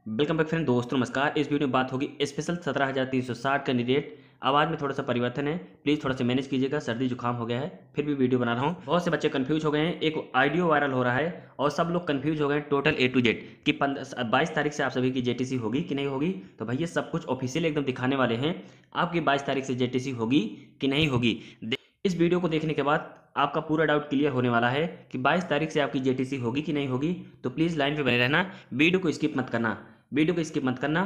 Welcome back friend. दोस्तों नमस्कार। इस वीडियो में बात होगी स्पेशल 17,360 कैंडिडेट। आवाज़ में थोड़ा सा परिवर्तन है, प्लीज़ थोड़ा सा मैनेज कीजिएगा, सर्दी जुकाम हो गया है, फिर भी वीडियो बना रहा हूँ। बहुत से बच्चे कंफ्यूज हो गए हैं, एक ऑडियो वायरल हो रहा है और सब लोग कंफ्यूज हो गए हैं टोटल A to Z कि 22 तारीख से आप सभी की JTC होगी कि नहीं होगी। तो भैया सब कुछ ऑफिशियल एकदम दिखाने वाले हैं, आपकी 22 तारीख से JTC होगी कि नहीं होगी। इस वीडियो को देखने के बाद आपका पूरा डाउट क्लियर होने वाला है कि 22 तारीख से आपकी JTC होगी कि नहीं होगी। तो प्लीज़ लाइन पे बने रहना, वीडियो को स्किप मत करना, वीडियो को स्किप मत करना,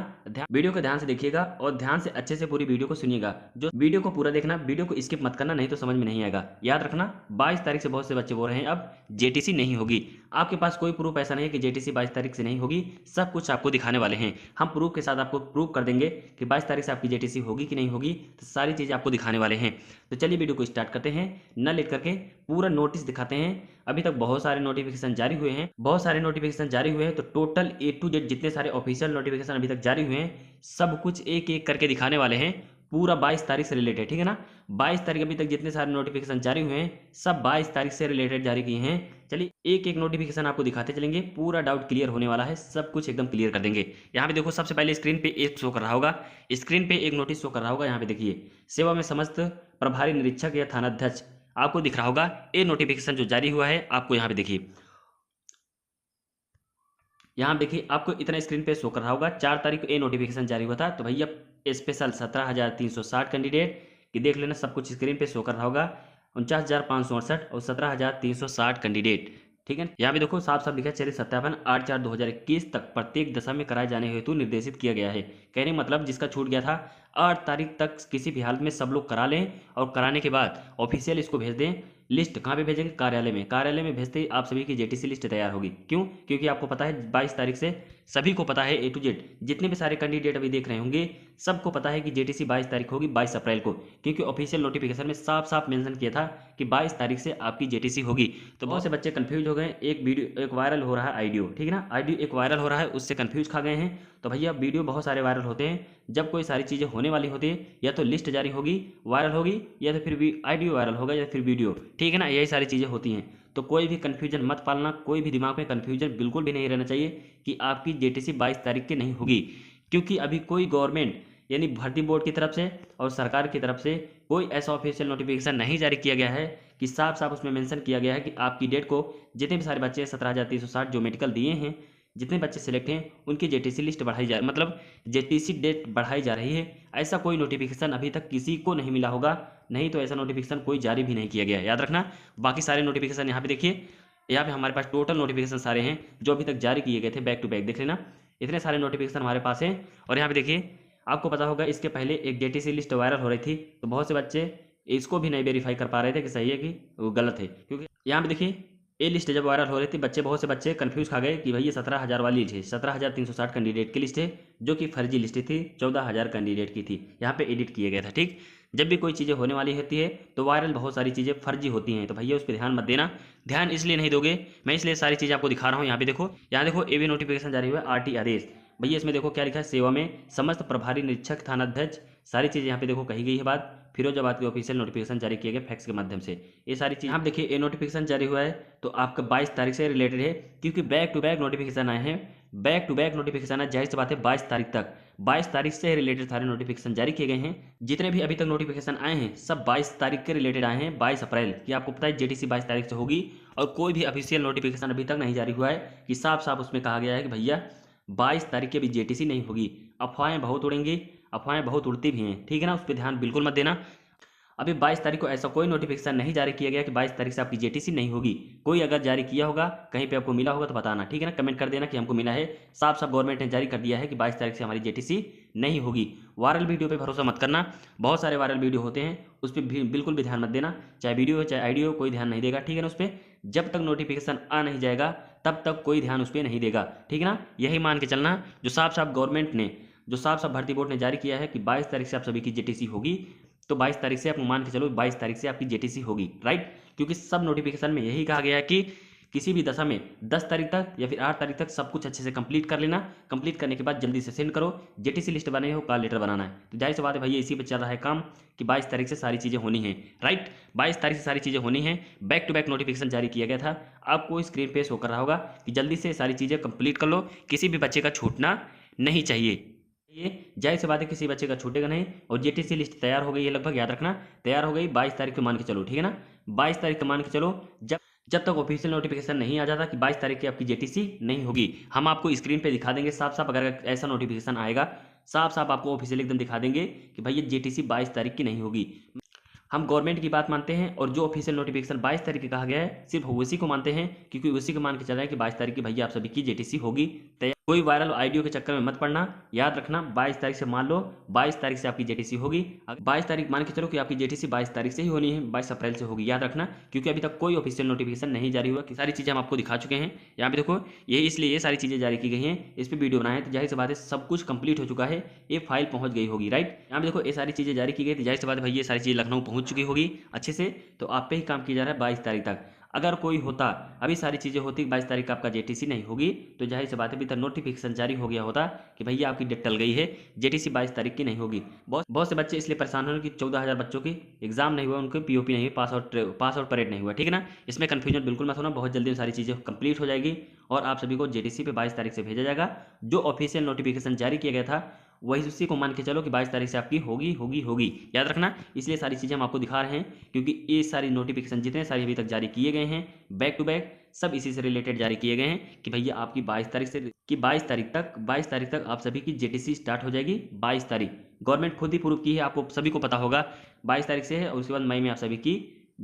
वीडियो को ध्यान से देखिएगा और ध्यान से अच्छे से पूरी वीडियो को सुनिएगा। जो वीडियो को पूरा देखना, वीडियो को स्किप मत करना, नहीं तो समझ में नहीं आएगा। याद रखना 22 तारीख से बहुत से बच्चे बोल रहे हैं अब JTC नहीं होगी। आपके पास कोई प्रूफ ऐसा नहीं है कि JTC 22 तारीख से नहीं होगी, सब कुछ आपको दिखाने वाले हैं। हम प्रूफ के साथ आपको प्रूफ कर देंगे कि 22 तारीख से आपकी JTC होगी कि नहीं होगी, तो सारी चीज़ें आपको दिखाने वाले हैं। तो चलिए वीडियो को स्टार्ट करते हैं, न लेट करके पूरा नोटिस दिखाते हैं। अभी तक बहुत सारे नोटिफिकेशन जारी हुए हैं, तो टोटल A to Z जितने सारे ऑफिशियल नोटिफिकेशन अभी तक जारी हुए हैं, सब कुछ एक एक करके दिखाने वाले हैं, पूरा 22 तारीख से रिलेटेड, ठीक है ना। 22 तारीख अभी तक जितने सारे नोटिफिकेशन जारी हुए हैं, सब 22 तारीख से रिलेटेड जारी किए हैं। चलिए एक एक नोटिफिकेशन आपको दिखाते चलेंगे, पूरा डाउट क्लियर होने वाला है, सब कुछ एकदम क्लियर कर देंगे। यहाँ पे देखो, सबसे पहले स्क्रीन पे एक शो कर रहा होगा, स्क्रीन पे एक नोटिस शो कर रहा होगा। यहाँ पे देखिए, सेवा में समस्त प्रभारी निरीक्षक या थानाध्यक्ष, आपको दिख रहा होगा ये नोटिफिकेशन जो जारी हुआ है। आपको यहाँ पे देखिए, यहाँ देखिए आपको इतना स्क्रीन पे शो कर रहा होगा, 4 तारीख को ये नोटिफिकेशन जारी हुआ था। तो भैया स्पेशल 17,360 कैंडिडेट कि देख लेना, सब कुछ स्क्रीन पे शो कर रहा होगा। 49,568 और 17,360 कैंडिडेट, ठीक है। यहाँ पे देखो साफ साफ लिखा है, चलिए सत्यापन 8/4/2021 तक प्रत्येक दशा में कराए जाने हेतु निर्देशित किया गया है। कहने मतलब जिसका छूट गया था 8 तारीख तक किसी भी हालत में सब लोग करा लें, और कराने के बाद ऑफिशियल इसको भेज दें। लिस्ट कहाँ पे भेजेंगे? कार्यालय में। कार्यालय में भेजते ही आप सभी की JTC लिस्ट तैयार होगी। क्यों? क्योंकि आपको पता है 22 तारीख से सभी को पता है, A to Z जितने भी सारे कैंडिडेट अभी देख रहे होंगे, सबको पता है कि JTC 22 तारीख होगी, 22 अप्रैल को, क्योंकि ऑफिशियल नोटिफिकेशन में साफ साफ मेंशन किया था कि 22 तारीख से आपकी JTC होगी। तो बहुत से बच्चे कंफ्यूज हो गए, एक वीडियो एक वायरल हो रहा है ऑडियो, ठीक है ना, ऑडियो एक वायरल हो रहा है, उससे कंफ्यूज खा गए हैं। तो भैया वीडियो बहुत सारे वायरल होते हैं, जब कोई सारी चीज़ें होने वाली होती है, या तो लिस्ट जारी होगी वायरल होगी, या तो फिर भी ऑडियो वायरल होगा, या फिर वीडियो, ठीक है ना, यही सारी चीज़ें होती हैं। तो कोई भी कन्फ्यूजन मत पालना, कोई भी दिमाग में कन्फ्यूजन बिल्कुल भी नहीं रहना चाहिए कि आपकी JTC 22 तारीख की नहीं होगी। क्योंकि अभी कोई गवर्नमेंट यानी भर्ती बोर्ड की तरफ से और सरकार की तरफ से कोई ऐसा ऑफिशियल नोटिफिकेशन नहीं जारी किया गया है कि साफ साफ उसमें मेंशन किया गया है कि आपकी डेट को जितने भी सारे बच्चे 17,360 जो मेडिकल दिए हैं, जितने बच्चे सिलेक्ट हैं, उनकी JTC लिस्ट बढ़ाई जा, मतलब JTC डेट बढ़ाई जा रही है। ऐसा कोई नोटिफिकेशन अभी तक किसी को नहीं मिला होगा, नहीं तो ऐसा नोटिफिकेशन कोई जारी भी नहीं किया गया, याद रखना। बाकी सारे नोटिफिकेशन यहाँ पे देखिए, यहाँ पे हमारे पास टोटल नोटिफिकेशन सारे हैं जो अभी तक जारी किए गए थे, बैक टू बैक देख लेना, इतने सारे नोटिफिकेशन हमारे पास हैं। और यहाँ पे देखिए, आपको पता होगा इसके पहले एक JTC लिस्ट वायरल हो रही थी, तो बहुत से बच्चे इसको भी नहीं वेरीफाई कर पा रहे थे कि सही है कि वो गलत है। क्योंकि यहाँ पे देखिए, ये लिस्ट जब वायरल हो रही थी, बहुत से बच्चे कंफ्यूज खा गए कि भाई ये 17,000 वाली लिस्ट है, 17,360 कैंडिडेट की लिस्ट है, जो कि फर्जी लिस्ट थी, 14,000 कैंडिडेट की थी, यहाँ पे एडिट किया गया था, ठीक। जब भी कोई चीज़ें होने वाली होती है तो वायरल बहुत सारी चीज़ें फर्जी होती हैं, तो भैया उस पर ध्यान मत देना। ध्यान इसलिए नहीं दोगे, मैं इसलिए सारी चीज़ें आपको दिखा रहा हूँ। यहाँ पे देखो, यहाँ देखो ये भी नोटिफिकेशन जारी हुआ है, RT आदेश। भैया इसमें देखो क्या लिखा है, सेवा में समस्त प्रभारी निरीक्षक थानाध्यक्ष, सारी चीज़ें यहाँ पे देखो कही गई है बात। फिरोजाबाद के ऑफिशियल नोटिफिकेशन जारी किए गए फैक्स के माध्यम से, ये सारी चीज़ आप देखिए। ये नोटिफिकेशन जारी हुआ है तो आपका 22 तारीख से रिलेटेड है, क्योंकि बैक टू बैक नोटिफिकेशन आए हैं, बैक टू बैक नोटिफिकेशन है, जाहिर सी बात है 22 तारीख तक, 22 तारीख से रिलेटेड सारे नोटिफिकेशन जारी किए गए हैं। जितने भी अभी तक नोटिफिकेशन आए हैं सब 22 तारीख के रिलेटेड आए हैं, 22 अप्रैल की। आपको पता है JTC 22 तारीख से होगी, और कोई भी ऑफिशियल नोटिफिकेशन अभी तक नहीं जारी हुआ है कि साफ साफ उसमें कहा गया है कि भैया 22 तारीख की अभी JTC नहीं होगी। अफवाहें बहुत उड़ेंगी, अफवाहें बहुत उड़ती भी हैं, ठीक है ना, उस पर ध्यान बिल्कुल मत देना। अभी 22 तारीख को ऐसा कोई नोटिफिकेशन नहीं जारी किया गया कि 22 तारीख से आपकी JTC नहीं होगी। कोई अगर जारी किया होगा, कहीं पे आपको मिला होगा तो बताना, ठीक है ना, कमेंट कर देना कि हमको मिला है। साफ साफ गवर्नमेंट ने जारी कर दिया है कि 22 तारीख से हमारी JTC नहीं होगी। वायरल वीडियो पे भरोसा मत करना, बहुत सारे वायरल वीडियो होते हैं, उस पर भी बिल्कुल भी ध्यान मत देना, चाहे वीडियो हो चाहे ऑडियो, कोई ध्यान नहीं देगा, ठीक है ना। उस पर जब तक नोटिफिकेशन आ नहीं जाएगा तब तक कोई ध्यान उस पर नहीं देगा, ठीक है ना। यही मान के चलना, जो साफ साफ गवर्नमेंट ने, जो साफ साफ भर्ती बोर्ड ने जारी किया है कि 22 तारीख से आप सभी की JTC होगी, तो 22 तारीख से आप मान के चलो 22 तारीख से आपकी JTC होगी, राइट। क्योंकि सब नोटिफिकेशन में यही कहा गया है कि किसी भी दशा में 10 तारीख तक या फिर 8 तारीख तक सब कुछ अच्छे से कंप्लीट कर लेना। कंप्लीट करने के बाद जल्दी से सेंड करो, JTC लिस्ट बने हो, कॉल लेटर बनाना है। तो जाहिर सी बात है भैया इसी पर चल रहा है काम कि 22 तारीख से सारी चीज़ें होनी हैं, राइट। 22 तारीख से सारी चीज़ें होनी हैं, बैक टू बैक नोटिफिकेशन जारी किया गया था। आपको स्क्रीन पे शो कर रहा होगा कि जल्दी से सारी चीज़ें कंप्लीट कर लो, किसी भी बच्चे का छूटना नहीं चाहिए। ये जाहिर सी बात है किसी बच्चे का छूटेगा नहीं। और जेटीसी लिस्ट तैयार हो गई है, लगभग याद रखना तैयार हो गई, 22 तारीख को मान के चलो, ठीक है ना। 22 तारीख को मान के चलो, जब जब तक ऑफिशियल नोटिफिकेशन नहीं आ जाता कि 22 तारीख की आपकी जेटीसी नहीं होगी, हम आपको स्क्रीन पे दिखा देंगे साफ साफ। अगर ऐसा नोटिफिकेशन आएगा साफ साफ आपको ऑफिशियल एकदम दिखा देंगे कि भाई ये जेटीसी 22 तारीख की नहीं होगी। हम गवर्नमेंट की बात मानते हैं और जो ऑफिशियल नोटिफिकेशन 22 तारीख का कहा गया है सिर्फ उसी को मानते हैं, क्योंकि उसी को मान के चल रहा है कि 22 तारीख की भैया आप सभी की जेटीसी होगी तैयार। कोई वायरल आईडियो के चक्कर में मत पड़ना, याद रखना 22 तारीख से मान लो 22 तारीख से आपकी जेटीसी होगी। 22 तारीख मान के चलो कि आपकी जेटीसी 22 तारीख से ही होनी है, 22 अप्रैल से होगी, याद रखना। क्योंकि अभी तक कोई ऑफिशियल नोटिफिकेशन नहीं जारी हुआ कि सारी चीज़ें हम आपको दिखा चुके हैं यहाँ पे देखो। ये इसलिए ये सारी चीज़ें जारी की गई हैं, इस पर वीडियो बनाए तो जाहिर सी बात है सब कुछ कंप्लीट हो चुका है, ये फाइल पहुंच गई होगी, राइट। यहाँ पे देखो ये सारी चीज़ें जारी की गई थी, जाहिर सी बात है भाई ये सारी चीज़ें लखनऊ पहुंच चुकी होगी अच्छे से। तो आप पे ही काम किया जा रहा है 22 तारीख तक। अगर कोई होता अभी सारी चीज़ें होती 22 तारीख का आपका जेटीसी नहीं होगी, तो जाहिर सी बात है अभी तक नोटिफिकेशन जारी हो गया होता कि भैया आपकी डेट टल गई है, जेटीसी 22 तारीख की नहीं होगी। बहुत से बच्चे इसलिए परेशान हो रहे कि 14,000 बच्चों की एग्जाम नहीं हुआ, उनके पीओपी नहीं हुई, पास आउट परेड नहीं हुआ, ठीक है ना। इसमें कन्फ्यूजन बिल्कुल मत होना, बहुत जल्दी सारी चीज़ें कंप्लीट हो जाएगी और आप सभी को जेटीसी पे 22 तारीख से भेजा जाएगा। जो ऑफिशियल नोटिफिकेशन जारी किया गया था वही उसी को मान के चलो कि 22 तारीख से आपकी होगी होगी होगी, याद रखना। इसलिए सारी चीज़ें हम आपको दिखा रहे हैं क्योंकि ये सारी नोटिफिकेशन जितने सारे अभी तक जारी किए गए हैं बैक टू बैक सब इसी से रिलेटेड जारी किए गए हैं कि भैया आपकी 22 तारीख से कि 22 तारीख तक आप सभी की जेटीसी स्टार्ट हो जाएगी। 22 तारीख गवर्नमेंट खुद ही प्रूव की है, आपको सभी को पता होगा 22 तारीख से है और उसके बाद मई में आप सभी की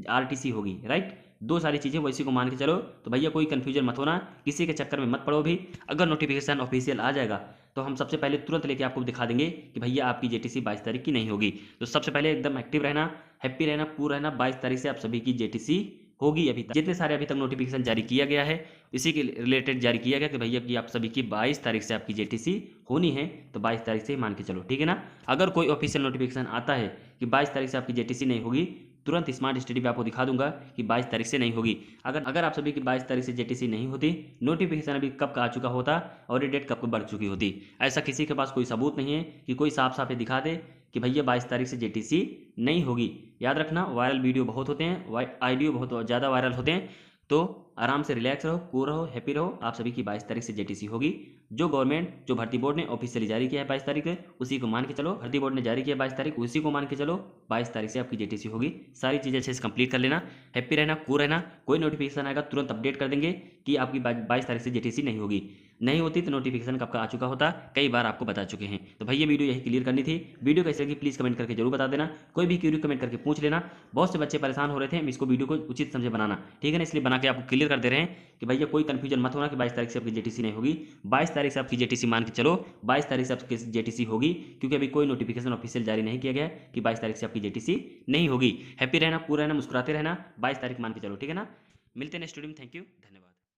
आरटीसी होगी, राइट। दो सारी चीज़ें वैसी को मान के चलो। तो भैया कोई कन्फ्यूजन मत होना, किसी के चक्कर में मत पड़ो भी। अगर नोटिफिकेशन ऑफिशियल आ जाएगा तो हम सबसे पहले तुरंत लेके आपको दिखा देंगे कि भैया आपकी जेटीसी 22 तारीख की नहीं होगी। तो सबसे पहले एकदम एक्टिव रहना, हैप्पी रहना, कूल रहना। 22 तारीख से आप सभी की जेटीसी होगी। अभी तक जितने सारे अभी तक नोटिफिकेशन जारी किया गया है इसी के रिलेटेड जारी किया गया कि भैया की आप सभी की 22 तारीख से आपकी जेटीसी होनी है, तो 22 तारीख से ही मान के चलो, ठीक है ना। अगर कोई ऑफिशियल नोटिफिकेशन आता है कि 22 तारीख से आपकी जेटीसी नहीं होगी, तुरंत स्मार्ट स्टडी पे आपको दिखा दूंगा कि 22 तारीख से नहीं होगी। अगर आप सभी की 22 तारीख से जेटीसी नहीं होती, नोटिफिकेशन अभी कब का आ चुका होता और ये डेट कब को बढ़ चुकी होती। ऐसा किसी के पास कोई सबूत नहीं है कि कोई साफ साफ दिखा दे कि भैया 22 तारीख से जेटीसी नहीं होगी। याद रखना वायरल वीडियो बहुत होते हैं, आइडियो बहुत ज़्यादा वायरल होते हैं, तो आराम से रिलैक्स रहो, कूल रहो, हैप्पी रहो। आप सभी की 22 तारीख से जेटीसी होगी। जो गवर्नमेंट जो भर्ती बोर्ड ने ऑफिशियली जारी किया है 22 तारीख से उसी को मान के चलो, भर्ती बोर्ड ने जारी किया 22 तारीख उसी को मान के चलो, 22 तारीख से आपकी जेटीसी होगी। सारी चीज़ें अच्छे से कंप्लीट कर लेना, हैप्पी रहना, कूल रहना। कोई नोटिफिकेशन आएगा तुरंत अपडेट कर देंगे कि आपकी 22 तारीख से जेटीसी नहीं होगी। नहीं होती तो नोटिफिकेशन कब का आ चुका होता, कई बार आपको बता चुके हैं। तो भैया वीडियो यही क्लियर करनी थी। वीडियो कैसे लगी प्लीज़ कमेंट करके जरूर बता देना, कोई भी क्यूरी कमेंट करके पूछ लेना। बहुत से बच्चे परेशान हो रहे थे, हम इसको वीडियो को उचित समझे बनाना, ठीक है ना, इसलिए बना के आपको क्लियर कर दे रहे हैं कि भैया कोई कंफ्यूजन मत होना कि 22 तारीख से आपकी जेटीसी नहीं होगी। 22 तारीख से आपकी जेटीसी मान के चलो, 22 तारीख से आपकी जेटीसी होगी, क्योंकि अभी कोई नोटिफिकेशन ऑफिशियल जारी नहीं किया गया कि 22 तारीख से आपकी जेटीसी नहीं होगी। हैप्पी रहना, पूरा रहना, मुस्कुराते रहना, 22 तारीख मान के चलो, ठीक है ना। मिलते हैं नेक्स्ट वीडियो में, थैंक यू, धन्यवाद।